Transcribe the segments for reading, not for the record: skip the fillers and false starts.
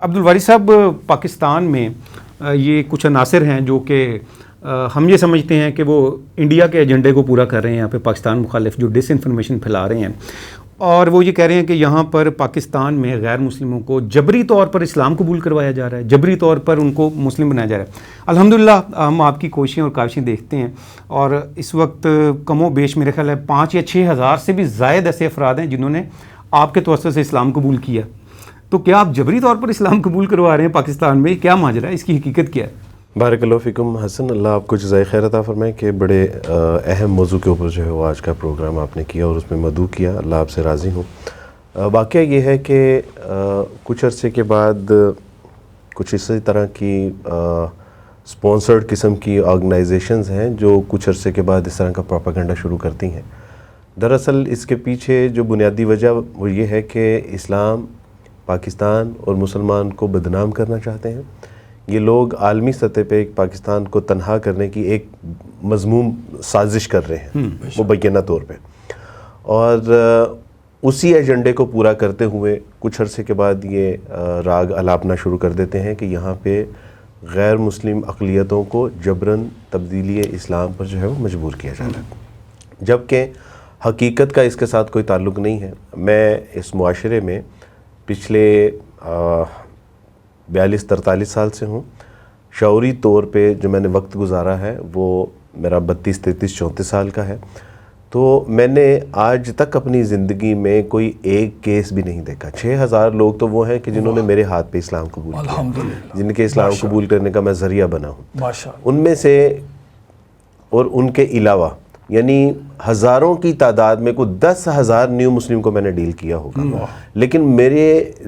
عبد الواری صاحب، پاکستان میں یہ کچھ عناصر ہیں جو کہ ہم یہ سمجھتے ہیں کہ وہ انڈیا کے ایجنڈے کو پورا کر رہے ہیں، یہاں پہ پاکستان مخالف جو ڈس انفارمیشن پھیلا رہے ہیں، اور وہ یہ کہہ رہے ہیں کہ یہاں پر پاکستان میں غیر مسلموں کو جبری طور پر اسلام قبول کروایا جا رہا ہے، جبری طور پر ان کو مسلم بنایا جا رہا ہے۔ الحمدللہ ہم آپ کی کوششیں اور کاوشیں دیکھتے ہیں، اور اس وقت کم و بیش میرے خیال ہے 5 یا 6 ہزار سے بھی زائد ایسے افراد ہیں جنہوں نے آپ کے توسط سے اسلام قبول کیا۔ تو کیا آپ جبری طور پر اسلام قبول کروا رہے ہیں پاکستان میں؟ کیا ماجرا ہے، اس کی حقیقت کیا ہے؟ بارک اللہ فیکم حسن، اللہ آپ کو جزائے خیر عطا فرمائے کہ بڑے اہم موضوع کے اوپر جو ہے وہ آج کا پروگرام آپ نے کیا اور اس میں مدعو کیا، اللہ آپ سے راضی ہوں۔ واقعہ یہ ہے کہ کچھ عرصے کے بعد کچھ اسی طرح کی سپانسرڈ قسم کی آرگنائزیشنز ہیں جو کچھ عرصے کے بعد اس طرح کا پروپیگنڈا شروع کرتی ہیں۔ دراصل اس کے پیچھے جو بنیادی وجہ وہ یہ ہے کہ اسلام پاکستان اور مسلمان کو بدنام کرنا چاہتے ہیں۔ یہ لوگ عالمی سطح پہ ایک پاکستان کو تنہا کرنے کی ایک مذموم سازش کر رہے ہیں مبینہ طور پہ، اور اسی ایجنڈے کو پورا کرتے ہوئے کچھ عرصے کے بعد یہ راگ الاپنا شروع کر دیتے ہیں کہ یہاں پہ غیر مسلم اقلیتوں کو جبراً تبدیلی اسلام پر جو ہے وہ مجبور کیا جا رہا ہے، جبکہ حقیقت کا اس کے ساتھ کوئی تعلق نہیں ہے۔ میں اس معاشرے میں پچھلے 42-43 سال سے ہوں۔ شعوری طور پہ جو میں نے وقت گزارا ہے وہ میرا 32-33-34 سال کا ہے، تو میں نے آج تک اپنی زندگی میں کوئی ایک کیس بھی نہیں دیکھا۔ 6,000 لوگ تو وہ ہیں کہ جنہوں نے میرے ہاتھ پہ اسلام قبول کیا، جن کے اسلام قبول کرنے کا میں ذریعہ بنا ہوں۔ ان میں سے اور ان کے علاوہ یعنی ہزاروں کی تعداد میں کوئی 10,000 نیو مسلم کو میں نے ڈیل کیا ہوگا، لیکن میرے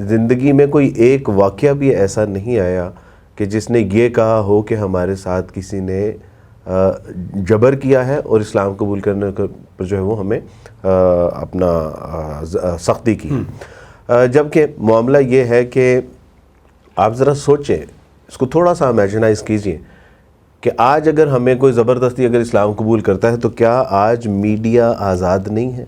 زندگی میں کوئی ایک واقعہ بھی ایسا نہیں آیا کہ جس نے یہ کہا ہو کہ ہمارے ساتھ کسی نے جبر کیا ہے اور اسلام قبول کرنے پر جو ہے وہ ہمیں اپنا سختی کی۔ جبکہ معاملہ یہ ہے کہ آپ ذرا سوچیں، اس کو تھوڑا سا امیجنائز کیجئے کہ آج اگر ہمیں کوئی زبردستی اگر اسلام قبول کرتا ہے تو کیا آج میڈیا آزاد نہیں ہے؟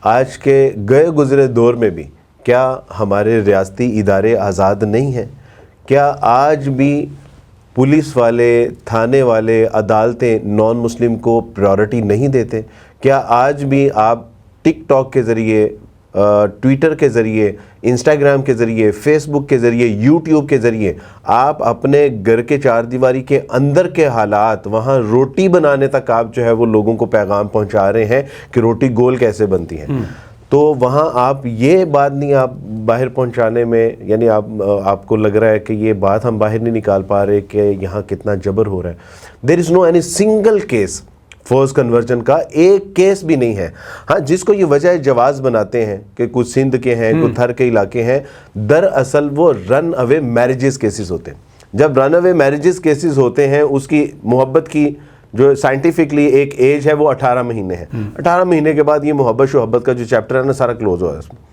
آج کے گئے گزرے دور میں بھی کیا ہمارے ریاستی ادارے آزاد نہیں ہیں؟ کیا آج بھی پولیس والے، تھانے والے، عدالتیں نان مسلم کو پریورٹی نہیں دیتے؟ کیا آج بھی آپ ٹک ٹاک کے ذریعے، ٹویٹر کے ذریعے، انسٹاگرام کے ذریعے، فیس بک کے ذریعے، یوٹیوب کے ذریعے آپ اپنے گھر کے چار دیواری کے اندر کے حالات، وہاں روٹی بنانے تک آپ جو ہے وہ لوگوں کو پیغام پہنچا رہے ہیں کہ روٹی گول کیسے بنتی ہے؟ تو وہاں آپ یہ بات نہیں آپ باہر پہنچانے میں، یعنی آپ کو لگ رہا ہے کہ یہ بات ہم باہر نہیں نکال پا رہے کہ یہاں کتنا جبر ہو رہا ہے۔ There is no any single case force conversion کا، ایک کیس بھی نہیں ہے۔ ہاں، جس کو یہ وجہ جواز بناتے ہیں کہ کچھ سندھ کے ہیں، کچھ تھر کے علاقے ہیں، دراصل وہ رن اوے میرجز کیسز ہوتے ہیں۔ جب رن اوے میرجز کیسز ہوتے ہیں، اس کی محبت کی جو سائنٹیفکلی ایک ایج ہے وہ 18 مہینے ہے۔ 18 مہینے کے بعد یہ محبت شحبت کا جو چیپٹر ہے نا سارا کلوز ہوا ہے اس میں۔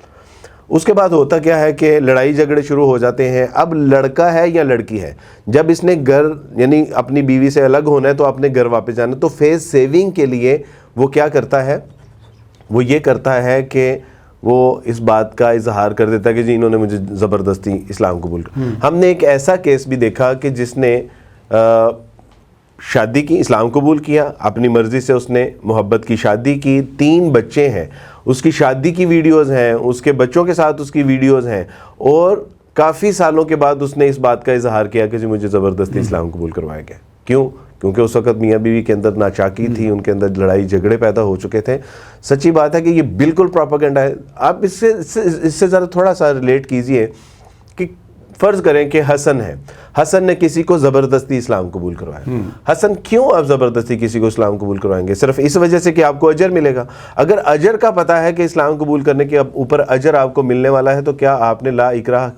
اس کے بعد ہوتا کیا ہے کہ لڑائی جھگڑے شروع ہو جاتے ہیں۔ اب لڑکا ہے یا لڑکی ہے، جب اس نے گھر یعنی اپنی بیوی سے الگ ہونا ہے تو اپنے گھر واپس جانا ہے، تو فیس سیونگ کے لیے وہ کیا کرتا ہے؟ وہ یہ کرتا ہے کہ وہ اس بات کا اظہار کر دیتا ہے کہ جی انہوں نے مجھے زبردستی اسلام قبول کر۔ ہم نے ایک ایسا کیس بھی دیکھا کہ جس نے شادی کی، اسلام قبول کیا، اپنی مرضی سے اس نے محبت کی شادی کی، 3 بچے ہیں، اس کی شادی کی ویڈیوز ہیں، اس کے بچوں کے ساتھ اس کی ویڈیوز ہیں، اور کافی سالوں کے بعد اس نے اس بات کا اظہار کیا کہ جی مجھے زبردستی اسلام قبول کروایا گیا۔ کیوں؟ کیونکہ اس وقت میاں بیوی کے اندر ناچاکی تھی، ان کے اندر لڑائی جھگڑے پیدا ہو چکے تھے۔ سچی بات ہے کہ یہ بالکل پروپیگنڈا ہے۔ آپ اس سے ذرا تھوڑا سا ریلیٹ کیجئے کہ فرض کریں کہ حسن ہے، حسن نے کسی کو زبردستی اسلام قبول کروایا۔ حسن کیوں آپ زبردستی کسی کو اسلام قبول کروائیں گے؟ صرف اس وجہ سے کہ آپ کو اجر ملے گا؟ اگر اجر کا پتہ ہے کہ اسلام قبول کرنے کے اوپر اجر آپ کو ملنے والا ہے تو کیا آپ نے لا اکراہ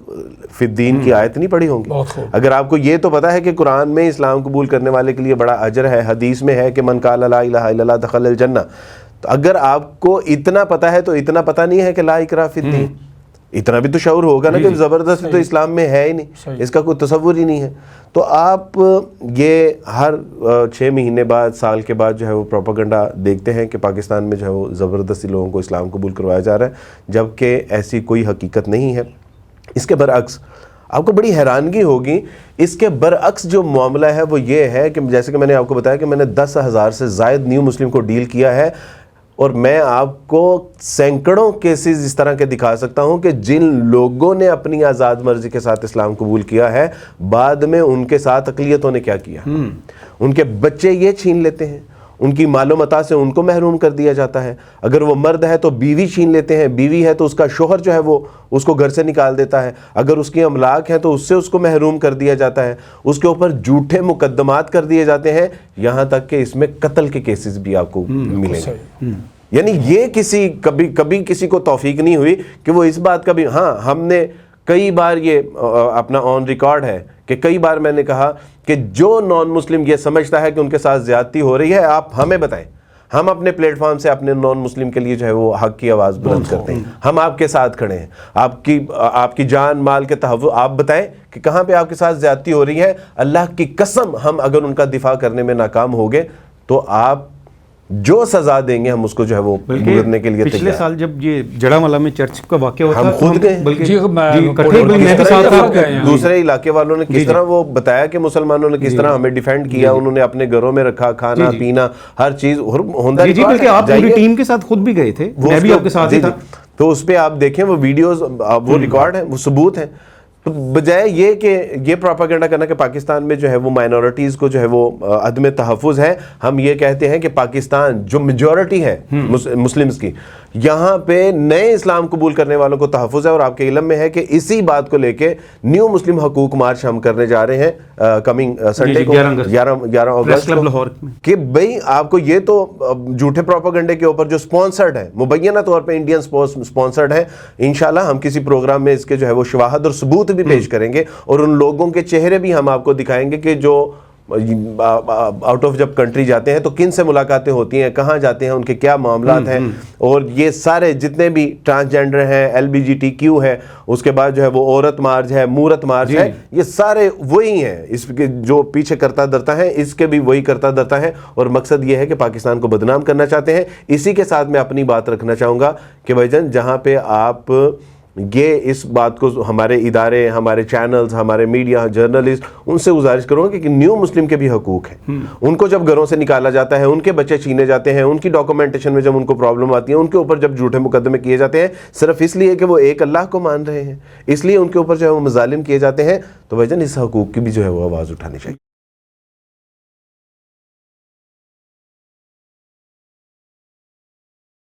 فی الدین کی آیت نہیں پڑھی ہوگی؟ اگر آپ کو یہ تو پتہ ہے کہ قرآن میں اسلام قبول کرنے والے کے لیے بڑا اجر ہے، حدیث میں ہے کہ من قال لا الہ الا اللہ دخل الجنہ، تو اگر آپ کو اتنا پتہ ہے تو اتنا پتہ نہیں ہے کہ لا اکراہ فی الدین؟ اتنا بھی تو شعور ہوگا نا کہ زبردستی تو اسلام میں ہے ہی نہیں، اس کا کوئی تصور ہی نہیں ہے۔ تو آپ یہ ہر 6 مہینے بعد، سال کے بعد جو ہے وہ پروپیگنڈا دیکھتے ہیں کہ پاکستان میں جو ہے وہ زبردستی لوگوں کو اسلام قبول کروایا جا رہا ہے، جبکہ ایسی کوئی حقیقت نہیں ہے۔ اس کے برعکس آپ کو بڑی حیرانگی ہوگی. اس کے برعکس جو معاملہ ہے وہ یہ ہے کہ جیسے کہ میں نے آپ کو بتایا کہ میں نے 10,000 سے زائد نیو مسلم کو ڈیل کیا ہے, اور میں آپ کو سینکڑوں کیسز اس طرح کے دکھا سکتا ہوں کہ جن لوگوں نے اپنی آزاد مرضی کے ساتھ اسلام قبول کیا ہے, بعد میں ان کے ساتھ اقلیتوں نے کیا کیا. ان کے بچے یہ چھین لیتے ہیں, ان کی مال و متاع سے ان کو محروم کر دیا جاتا ہے. اگر وہ مرد ہے تو بیوی چھین لیتے ہیں, بیوی ہے تو اس کا شوہر جو ہے وہ اس کو گھر سے نکال دیتا ہے. اگر اس کی املاک ہے تو اس سے اس کو محروم کر دیا جاتا ہے. اس کے اوپر جھوٹے مقدمات کر دیے جاتے ہیں, یہاں تک کہ اس میں قتل کے کیسز بھی آپ کو ملیں گے. یعنی یہ کبھی کسی کو توفیق نہیں ہوئی کہ وہ اس بات کا بھی, ہاں ہم نے کئی بار یہ اپنا آن ریکارڈ ہے کہ کئی بار میں نے کہا کہ جو نان مسلم یہ سمجھتا ہے کہ ان کے ساتھ زیادتی ہو رہی ہے, آپ ہمیں بتائیں. ہم اپنے پلیٹ فارم سے اپنے نان مسلم کے لیے جو ہے وہ حق کی آواز بلند کرتے ہیں. ہم آپ کے ساتھ کھڑے ہیں, آپ کی جان مال کے تحفظ. آپ بتائیں کہ کہاں پہ آپ کے ساتھ زیادتی ہو رہی ہے. اللہ کی قسم ہم اگر ان کا دفاع کرنے میں ناکام ہو گئے تو آپ جو سزا دیں گے ہم اس کو جو ہے وہ بھگتنے کے لیے تیار. پچھلے سال جب یہ جڑامالہ میں چرچ کا واقعہ ہوتا ہم خود گئے, دوسرے علاقے والوں نے کس طرح وہ بتایا کہ مسلمانوں نے کس طرح ہمیں ڈیفینڈ کیا, انہوں نے اپنے گھروں میں رکھا, کھانا پینا ہر چیز. جی بلکہ آپ پوری ٹیم کے ساتھ خود بھی گئے تھے, میں بھی آپ کے ساتھ ہی تھا. تو اس پہ آپ دیکھیں وہ ویڈیوز, وہ ریکارڈ ہیں, وہ ثبوت ہیں. بجائے یہ کہ یہ پروپیگنڈا کرنا کہ پاکستان میں جو ہے وہ مائنورٹیز کو جو ہے وہ عدم تحفظ ہے, ہم یہ کہتے ہیں کہ پاکستان جو میجورٹی ہے مسلمز کی, یہاں پہ نئے اسلام قبول کرنے والوں کو تحفظ ہے. اور آپ کے علم میں ہے کہ اسی بات کو لے کے نیو مسلم حقوق مارچ ہم کرنے جا رہے ہیں کمنگ سنڈے کو 11 اگست کو, کہ بھئی آپ کو یہ تو جھوٹے پروپیگنڈے کے اوپر جو سپانسرڈ ہے, مبینہ طور پہ انڈین سپانسرڈ ہے, انشاءاللہ ہم کسی پروگرام میں اس کے جو ہے وہ شواہد اور ثبوت بھی پیش کریں گے, اور ان لوگوں کے چہرے بھی ہم آپ کو دکھائیں گے کہ جو آؤٹ آف جب کنٹری جاتے ہیں تو کن سے ملاقاتیں ہوتی ہیں, کہاں جاتے ہیں, ان کے کیا معاملات ہیں. اور یہ سارے جتنے بھی ٹرانسجینڈر ہیں, LGBTQ ہے, اس کے بعد جو ہے وہ عورت مارچ ہے, مورت مارچ ہے, یہ سارے وہی ہیں. اس کے جو پیچھے کرتا درتا ہے, اس کے بھی وہی کرتا درتا ہے, اور مقصد یہ ہے کہ پاکستان کو بدنام کرنا چاہتے ہیں. اسی کے ساتھ میں اپنی بات رکھنا چاہوں گا کہ بھائی جان, جہاں پہ آپ یہ اس بات کو ہمارے ادارے, ہمارے چینلز, ہمارے میڈیا, جرنلسٹ, ان سے گزارش کروں گا کہ نیو مسلم کے بھی حقوق ہیں. ان کو جب گھروں سے نکالا جاتا ہے, ان کے بچے چھینے جاتے ہیں, ان کی ڈاکومنٹیشن میں جب ان کو پرابلم آتی ہے, ان کے اوپر جب جھوٹے مقدمے کیے جاتے ہیں صرف اس لیے کہ وہ ایک اللہ کو مان رہے ہیں, اس لیے ان کے اوپر جو ہے وہ مظالم کیے جاتے ہیں, تو بھائی جان اس حقوق کی بھی جو ہے وہ آواز اٹھانی چاہیے.